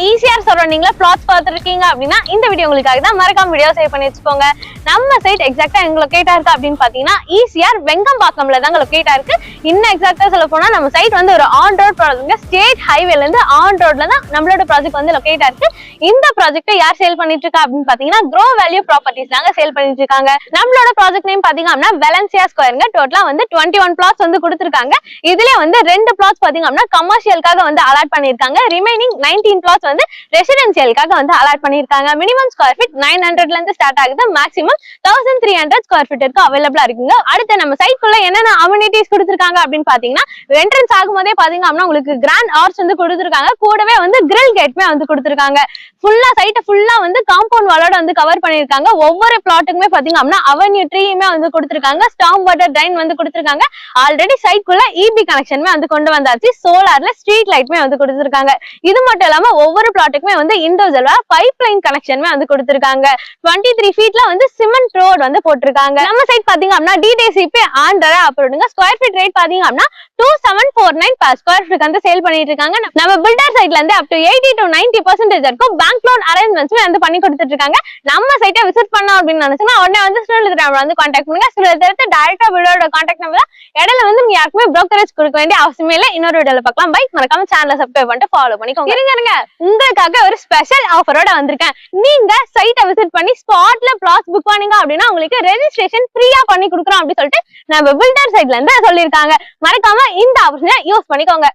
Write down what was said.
ஈஸியா சரௌண்டிங்ல பிளாட்ஸ் பார்த்துருக்கீங்க அப்படின்னா இந்த வீடியோ உங்களுக்காக தான். மறக்காம வீடியோ சேவ் பண்ணி வச்சுக்கோங்க. நம்ம சைட் எக்ஸாக்டா எங்க லொகேட்டா இருக்கு அப்படின்னு பாத்தீங்கன்னா ஈசிஆர் வெங்கம்பாக்கம்ல தாங்க லொகேட்டா இருக்கு. இன்னும் எக்ஸாக்டா சொல்ல போனா நம்ம சைட் வந்து ஒரு ஆன் ரோட் ப்ராஜெக்ட், ஸ்டேட் ஹைவேல இருந்து ஆன் ரோட்ல தான் நம்மளோட ப்ராஜெக்ட் வந்து லொகேட்டா இருக்கு. இந்த ப்ராஜெக்ட் யார் சேல் பண்ணிட்டு இருக்கா அப்படின்னு பாத்தீங்கன்னா க்ரோ வேல்யூ ப்ராப்பர்ட்டிஸ் தாங்க சேல் பண்ணிட்டு இருக்காங்க. நம்மளோட ப்ராஜெக்ட் நேம் பாத்தீங்க அப்படின்னா வெலன்சியா ஸ்கொயருங்க. டோட்டலா வந்து 21 பிளாட்ஸ் வந்து கொடுத்திருக்காங்க. இதுல வந்து 2 பிளாட்ஸ் பாத்தீங்க அப்படின்னா கமர்ஷியலுக்காக வந்து அலாட் பண்ணிருக்காங்க. ரிமைனிங் 19 பிளாட்ஸ் வந்து ரெசிடென்சியலுக்காக வந்து அலாட் பண்ணிருக்காங்க. மினிமம் ஸ்கொயர் ஃபீட் 900ல இருந்து ஸ்டார்ட் ஆகுது. மேக்ஸிமம் 1300 ஸ்கொயர் ஃபீட் இருக்கு அவைலபிளா இருக்குங்க. அடுத்து நம்ம சைட்குள்ள என்னென்ன அம்யூனிட்டிஸ் கொடுத்திருக்காங்க அப்படின்னு பாத்தீங்கன்னா என்ட்ரன்ஸ் ஆகும்போதே பாத்தீங்க அப்படின்னா உங்களுக்கு கிராண்ட் ஆர்ச் வந்து கொடுத்திருக்காங்க. கூடவே வந்து கிரில் கேட்மே வந்து கொடுத்திருக்காங்க. ஃபுல்லா சைட்டை ஃபுல்லா வந்து காம்பவுண்ட் வாலோட வந்து கவர் பண்ணிருக்காங்க. ஒவ்வொரு பிளாட்டுக்குமே பாத்தீங்க அப்படின்னா அவென்யூ ட்ரீயுமே வந்து கொடுத்திருக்காங்க. ஸ்டார்ம் வாட்டர் ட்ரைன் வந்து கொடுத்திருக்காங்க. ஆல்ரெடி சைட்குள்ள இபி கனெக்ஷனுமே வந்து கொண்டு வந்தாச்சு. சோலார்ல ஸ்ட்ரீட் லைட்மே வந்து கொடுத்திருக்காங்க. இது மட்டும் இல்லாம ஒவ்வொரு பிளாட்டுக்குமே வந்து இண்டிவிஜுவலா பைப் லைன் கனெக்ஷனுமே வந்து கொடுத்திருக்காங்க. 23 ஃபீட்ல வந்து சிமெண்ட் ரோட் வந்து போட்டிருக்காங்க. நம்ம சைட் பாத்தீங்க அப்படின்னா டிடிசிபி ஆண்டரா அப்ரூவ்டுங்க. ஸ்கொயர் ஃபீட் ரேட் பாத்தீங்க அப்படின்னா 2749 per ஸ்கொயர் ஃபீட் வந்து சேல் பண்ணிட்டு இருக்காங்க. நம்ம பில்டர் சைட்ல இருந்து up to 80 to 90% இருக்கும் பேங்க் லோன் அரேஞ்ச்மெண்ட்ஸ் வந்து பண்ணி கொடுத்துட்டு இருக்காங்க. நம்ம சைட்டை விசிட் பண்ணோம் அப்படின்னு நினைச்சோம்னா உடனே வந்து ஸ்டூடெண்ட் வந்து கான்டாக்ட் பண்ணுங்க. ஸ்டூடெண்ட் டைரக்டா பில்டரோட கான்டாக்ட் நம்பர். இடையில வந்து நீங்க யாருக்குமே brokerage கொடுக்க வேண்டிய அவசியமே இல்லை. இன்னொரு வீடியோல பார்க்கலாம். பை. மறக்காம சேனலை சப்ஸ்கிரைப் பண்ணிட்டு ஃபாலோ பண்ணிக்கோங்க. இருங்க உங்களுக்காக ஒரு ஸ்பெஷல் ஆஃபரோட வந்திருக்கேன். நீங்க சைட்டை விசிட் பண்ணி ஸ்பாட்ல பிளாட்ஸ் புக் பண்ணீங்க அப்படின்னா உங்களுக்கு ரெஜிஸ்ட்ரேஷன் ஃப்ரீயா பண்ணி கொடுக்குறோம் அப்படின்னு சொல்லிட்டு நம்ம பில்டர் சைட்ல இருந்து சொல்லியிருக்காங்க. மறக்காம இந்த ஆப்ஷனை யூஸ் பண்ணிக்கோங்க.